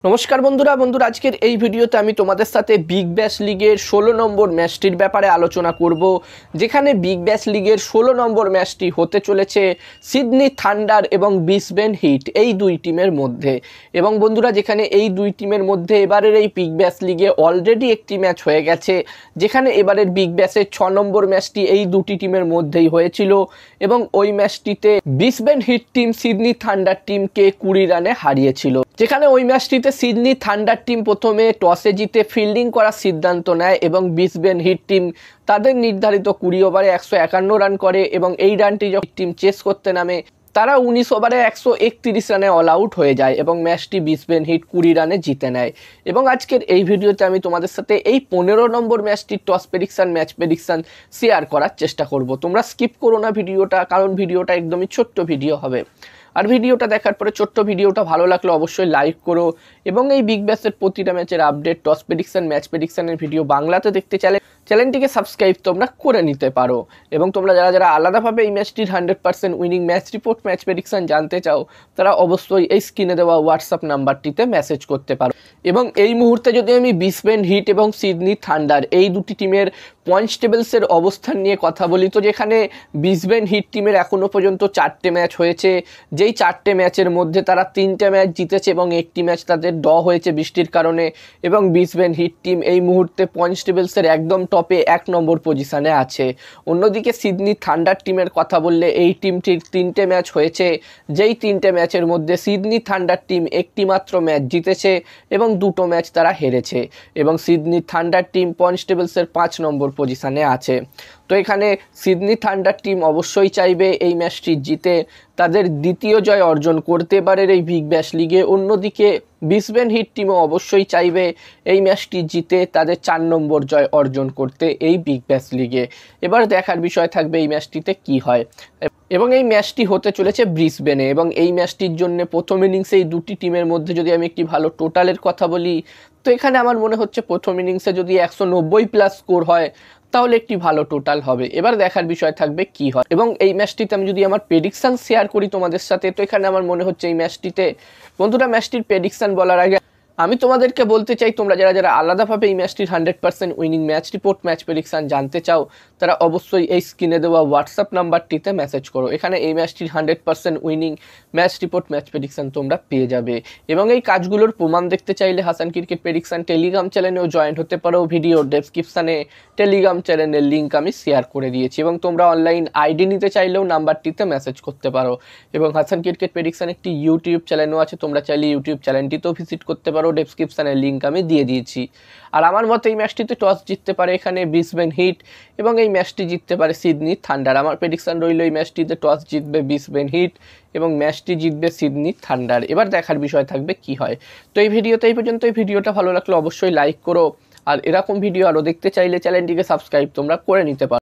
নমস্কার বন্ধুরা আজকের এই ভিডিওতে আমি তোমাদের সাথে বিগ ব্যাশ লিগের 16 নম্বর ম্যাচটির ব্যাপারে আলোচনা করব, যেখানে বিগ ব্যাশ লিগের 16 নম্বর ম্যাচটি হতে চলেছে সিডনি থান্ডার এবং ব্রিসবেন হিট এই দুই টিমের মধ্যে। এবং বন্ধুরা, যেখানে এই দুই টিমের মধ্যে এবারের এই বিগ ব্যাশ লিগে অলরেডি একটি ম্যাচ হয়ে গেছে, যেখানে এবারের বিগ ব্যাশের 6 নম্বর ম্যাচটি এই দুটি টিমের মধ্যেই হয়েছিল এবং ওই ম্যাচটিতে Brisbane Heat team Sydney Thunder টিমকে 20 রানে হারিয়েছিল। যেখানে ওই ম্যাচটিতে সিডনি থান্ডার টিম প্রথমে টসে জিতে ফিল্ডিং করার সিদ্ধান্ত নেয় এবং ব্রিসবেন হিট টিম তাদের নির্ধারিত 20 ওভারে 151 রান করে এবং এই রানটি যখন টিম চেস করতে নামে তারা 19 ওভারে 131 রানে অল আউট হয়ে যায় এবং ম্যাচটি ব্রিসবেন হিট 20 রানে জিতে নেয়। এবং আজকের এই ভিডিওতে আমি তোমাদের সাথে এই 15 নম্বর ম্যাচটির toss prediction match prediction share করার চেষ্টা করব। তোমরা স্কিপ করো না ভিডিওটা, কারণ ভিডিওটা একদমই ছোট্ট ভিডিও হবে। আর ভিডিওটা দেখার পরে ছোট্ট ভিডিওটা ভালো লাগলে অবশ্যই লাইক করো এবং এই বিগ ব্যাশের প্রতিটা ম্যাচের আপডেট, টস প্রেডিকশন, ম্যাচ প্রেডিকশনের ভিডিও বাংলাতে দেখতে চাইলে চ্যানেলটিকে সাবস্ক্রাইব তোমরা করে নিতে পারো। এবং তোমরা যারা আলাদাভাবে এই ম্যাচটির 100% winning match report, match prediction জানতে চাও, তারা অবশ্যই এই স্ক্রিনে দেওয়া হোয়াটসঅ্যাপ নাম্বারটিতে মেসেজ করতে পারো। এবং এই মুহূর্তে যদি আমি ব্রিসবেন হিট এবং সিডনি থান্ডার এই দুটি টিমের পয়েন্টস টেবিলসের অবস্থান নিয়ে কথা বলি, তো যেখানে ব্রিসবেন হিট টিমের এখনও পর্যন্ত 4টে ম্যাচ হয়েছে, যেই 4টে ম্যাচের মধ্যে তারা 3টে ম্যাচ জিতেছে এবং একটি ম্যাচ তাদের ড্র হয়েছে বৃষ্টির কারণে। এবং ব্রিসবেন হিট টিম এই মুহূর্তে পয়েন্টস টেবিলসের একদম টপে 1 নম্বর পজিশানে আছে। অন্যদিকে সিডনি থান্ডার টিমের কথা বললে এই টিমটির 3টে ম্যাচ হয়েছে, যেই 3টে ম্যাচের মধ্যে সিডনি থান্ডার টিম একটি মাত্র ম্যাচ জিতেছে এবং 2টো ম্যাচ তারা হেরেছে এবং সিডনি থান্ডার টিম পয়েন্টস টেবিলসের 5 নম্বর পজিশানে আছে। তো এখানে সিডনি থান্ডার টিম অবশ্যই চাইবে এই ম্যাচটি জিতে তাদের দ্বিতীয় জয় অর্জন করতে পারে এই বিগ ব্যাশ লিগে। অন্যদিকে ব্রিসবেন হিট টিমও অবশ্যই চাইবে এই ম্যাচটি জিতে তাদের 4 নম্বর জয় অর্জন করতে এই বিগ ব্যাশ লিগে। এবার দেখার বিষয় থাকবে এই ম্যাচটিতে কি হয়। এবং এই ম্যাচটি হতে চলেছে ব্রিসবেনে এবং এই ম্যাচটির জন্য প্রথম ইনিংসে এই দুটি টিমের মধ্যে যদি আমি একটি ভালো টোটালের কথা বলি, তো এখানে আমার মনে হচ্ছে প্রথম ইনিংসে যদি 190+ স্কোর হয় তাহলে একটি ভালো টোটাল হবে। এবার দেখার বিষয় থাকবে কি হয়। এবং এই ম্যাচটিতে আমি যদি আমার প্রেডিকশান শেয়ার করি তোমাদের সাথে, তো এখানে আমার মনে হচ্ছে এই ম্যাচটিতে, বন্ধুরা ম্যাচটির প্রেডিকশান বলার আগে আমি তোমাদেরকে বলতে চাই, তোমরা যারা আলাদাভাবে এই ম্যাচটির 100% winning match report, match prediction জানতে চাও, তারা অবশ্যই এই স্ক্রিনে দেওয়া হোয়াটসঅ্যাপ নাম্বারটিতে মেসেজ করো। এখানে এই ম্যাচটির 100% winning match report, match prediction তোমরা পেয়ে যাবে। এবং এই কাজগুলোর প্রমাণ দেখতে চাইলে হাসান ক্রিকেট প্রেডিকশান টেলিগ্রাম চ্যানেলেও জয়েন হতে পারো। ভিডিও ডেসক্রিপশানে টেলিগ্রাম চ্যানেলের লিঙ্ক আমি শেয়ার করে দিয়েছি এবং তোমরা অনলাইন আইডি নিতে চাইলেও নাম্বারটিতে মেসেজ করতে পারো। এবং হাসান ক্রিকেট প্রেডিকশান একটি ইউটিউব চ্যানেলও আছে, তোমরা চাইলে ইউটিউব চ্যানেলটিতেও ভিজিট করতে পারো, ডেসক্রিপশানের লিঙ্ক আমি দিয়ে দিয়েছি। আর আমার মতে এই ম্যাচটিতে টস জিততে পারে এখানে ব্রিসবেন হিট এবং এই ম্যাচটি জিততে পারে সিডনি থান্ডার। আমার প্রেডিকশান রইল এই ম্যাচটিতে টস জিতবে ব্রিসবেন হিট এবং ম্যাচটি জিতবে সিডনি থান্ডার। এবার দেখার বিষয় থাকবে কি হয়। তো এই ভিডিওতে এই পর্যন্ত। এই ভিডিওটা ভালো লাগলে অবশ্যই লাইক করো, আর এরকম ভিডিও আরও দেখতে চাইলে চ্যানেলটিকে সাবস্ক্রাইব তোমরা করে নিতে পারো।